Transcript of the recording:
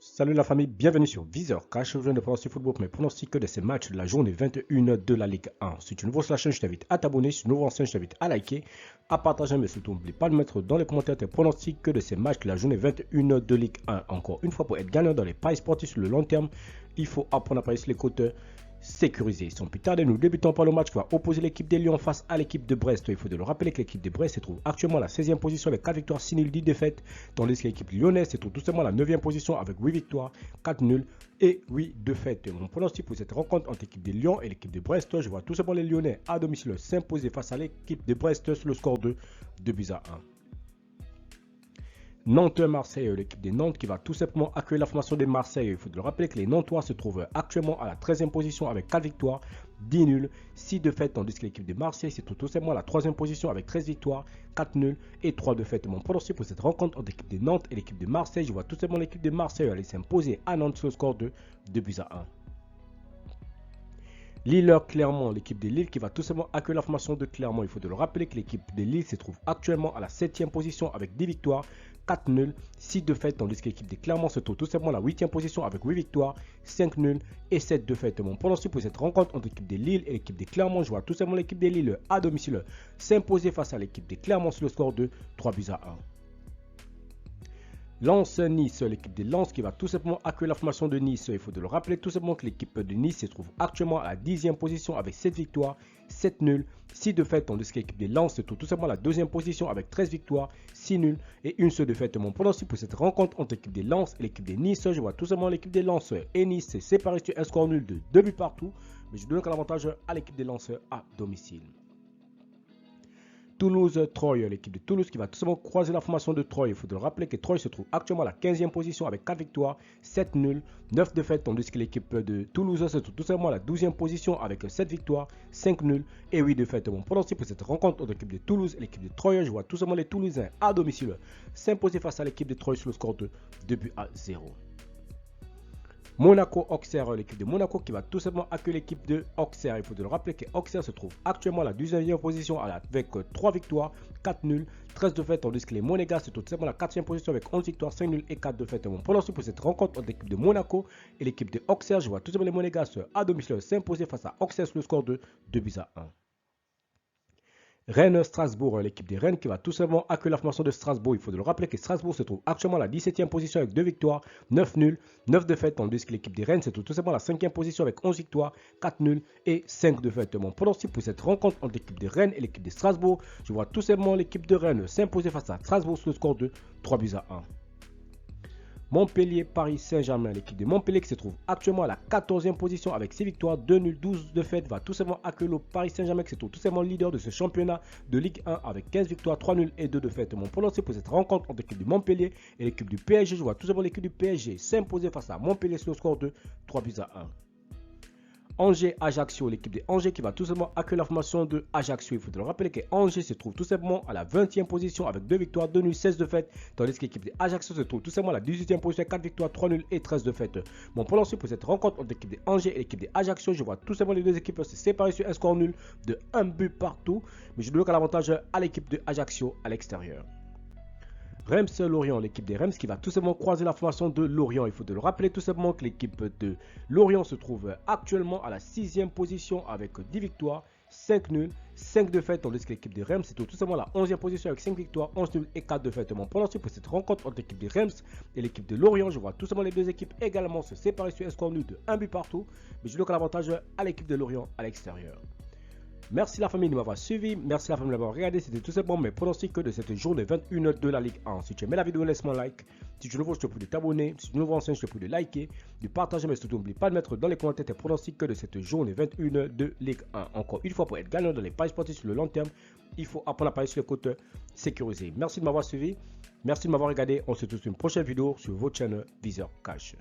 Salut la famille, bienvenue sur Viseur Cash. Je viens de prononcer football pour mes pronostics de ces matchs de la journée 21 de la Ligue 1. Si tu es nouveau sur la chaîne, je t'invite à t'abonner. Si tu es nouveau ancien, je t'invite à liker, à partager, mais surtout n'oublie pas de mettre dans les commentaires tes pronostics de ces matchs de la journée 21 de Ligue 1. Encore une fois, pour être gagnant dans les paris sportifs sur le long terme, il faut apprendre à parier sur les côtes sécurisées. Sans plus tarder, nous débutons par le match qui va opposer l'équipe des Lions face à l'équipe de Brest. Il faut de le rappeler que l'équipe de Brest se trouve actuellement à la 16e position avec 4 victoires, 6 nuls, 10 défaites, tandis que l'équipe lyonnaise se trouve tout simplement à la 9e position avec 8 victoires, 4 nuls et 8 défaites. Mon pronostic pour cette rencontre entre l'équipe des Lions et l'équipe de Brest, je vois tout simplement les Lyonnais à domicile s'imposer face à l'équipe de Brest sur le score de 2-1. Nantes-Marseille, l'équipe des Nantes qui va tout simplement accueillir la formation de Marseille. Il faut le rappeler que les Nantois se trouvent actuellement à la 13e position avec 4 victoires, 10 nuls, 6 défaites, tandis que l'équipe de Marseille se trouve tout simplement à la 3e position avec 13 victoires, 4 nuls et 3 défaites. Mon pronostic pour cette rencontre entre l'équipe de Nantes et l'équipe de Marseille, je vois tout simplement l'équipe de Marseille aller s'imposer à Nantes sur le score de 2-1. Lille-Clermont, l'équipe de Lille qui va tout simplement accueillir la formation de Clermont. Il faut le rappeler que l'équipe de Lille se trouve actuellement à la 7e position avec 10 victoires, 4 nuls, 6 défaites, tandis que l'équipe de Clermont se trouve tout simplement à la 8e position avec 8 victoires, 5 nuls et 7 défaites. Mon pronostic pour cette rencontre entre l'équipe de Lille et l'équipe de Clermont, je vois tout simplement l'équipe de Lille à domicile s'imposer face à l'équipe de Clermont sur le score de 3-1. Lens-Nice, l'équipe de Lens qui va tout simplement accueillir la formation de Nice. Il faut le rappeler tout simplement que l'équipe de Nice se trouve actuellement à la 10e position avec 7 victoires, 7 nuls, 6 défaites, tandis que l'équipe de Lens se trouve tout simplement à la 2e position avec 13 victoires, 6 nuls et une seule défaite. Mon pronostic pour cette rencontre entre l'équipe de Lens et l'équipe de Nice, je vois tout simplement l'équipe de Lens et Nice se séparer sur un score nul de 2 buts partout, mais je donne l'avantage à l'équipe de Lens à domicile. Toulouse-Troyes, l'équipe de Toulouse qui va tout simplement croiser la formation de Troyes. Il faut le rappeler que Troyes se trouve actuellement à la 15e position avec 4 victoires, 7 nuls, 9 défaites, tandis que l'équipe de Toulouse se trouve tout simplement à la 12e position avec 7 victoires, 5 nuls et 8 défaites. Mon pronostic pour cette rencontre entre l'équipe de Toulouse et l'équipe de Troyes, je vois tout simplement les Toulousains à domicile s'imposer face à l'équipe de Troyes sur le score de 2-0. Monaco-Auxerre, l'équipe de Monaco qui va tout simplement accueillir l'équipe de Auxerre. Il faut le rappeler que Auxerre se trouve actuellement à la 19e position avec 3 victoires, 4 nuls, 13 défaites, tandis que les Monégas se trouvent tout simplement à la 4e position avec 11 victoires, 5 nuls et 4 défaites. Mon pronostic pour cette rencontre entre l'équipe de Monaco et l'équipe de Auxerre, je vois tout simplement les Monégas à domicile s'imposer face à Auxerre sur le score de 2-1. Rennes-Strasbourg, l'équipe des Rennes qui va tout simplement accueillir la formation de Strasbourg. Il faut le rappeler que Strasbourg se trouve actuellement à la 17e position avec 2 victoires, 9 nuls, 9 défaites, tandis que l'équipe des Rennes se trouve tout simplement à la 5e position avec 11 victoires, 4 nuls et 5 défaites. Mon pronostic pour cette rencontre entre l'équipe des Rennes et l'équipe de Strasbourg, je vois tout simplement l'équipe de Rennes s'imposer face à Strasbourg sur le score de 3-1. Montpellier-Paris Saint-Germain, l'équipe de Montpellier qui se trouve actuellement à la 14e position avec 6 victoires, 2 nuls, 12 défaites, va tout simplement accueillir le Paris Saint-Germain qui se trouve tout simplement leader de ce championnat de Ligue 1 avec 15 victoires, 3 nuls et 2 défaites. Mon pronostic pour cette rencontre entre l'équipe de Montpellier et l'équipe du PSG, je vois tout simplement l'équipe du PSG s'imposer face à Montpellier sur le score de 3-1. Angers-Ajaccio, l'équipe de Angers qui va tout simplement accueillir la formation de Ajaccio. Il faut le rappeler que Angers se trouve tout simplement à la 20e position avec 2 victoires, 2 nuls, 16 défaites, tandis que l'équipe de Ajaccio se trouve tout simplement à la 18e position avec 4 victoires, 3 nuls et 13 défaites. Mon pronostic pour cette rencontre entre l'équipe de Angers et l'équipe de Ajaccio, je vois tout simplement les deux équipes se séparer sur un score nul de 1 but partout, mais je donne l'avantage à l'équipe de Ajaccio à l'extérieur. Reims-Lorient, l'équipe des Reims qui va tout simplement croiser la formation de Lorient. Il faut le rappeler tout simplement que l'équipe de Lorient se trouve actuellement à la 6e position avec 10 victoires, 5 nuls, 5 défaites, tandis que l'équipe de Reims se trouve tout simplement à la 11e position avec 5 victoires, 11 nuls et 4 défaites. Mon pronostic pour cette rencontre entre l'équipe de Reims et l'équipe de Lorient, je vois tout simplement les deux équipes également se séparer sur un score nul de 1 but partout, mais je donne l'avantage à l'équipe de Lorient à l'extérieur. Merci la famille de m'avoir suivi, merci la famille de m'avoir regardé, c'était tout simplement mes pronostics de cette journée 21 de la Ligue 1. Si tu aimais la vidéo, laisse-moi un like. Si tu es nouveau, je te prie de t'abonner. Si tu es nouveau ancien, je te prie de liker, de partager, mais surtout n'oublie pas de mettre dans les commentaires tes pronostics de cette journée 21 de Ligue 1. Encore une fois, pour être gagnant dans les paris sportifs sur le long terme, il faut apprendre à parier sur les côtes sécurisées. Merci de m'avoir suivi, merci de m'avoir regardé. On se retrouve sur une prochaine vidéo sur votre chaîne Viseur Cash.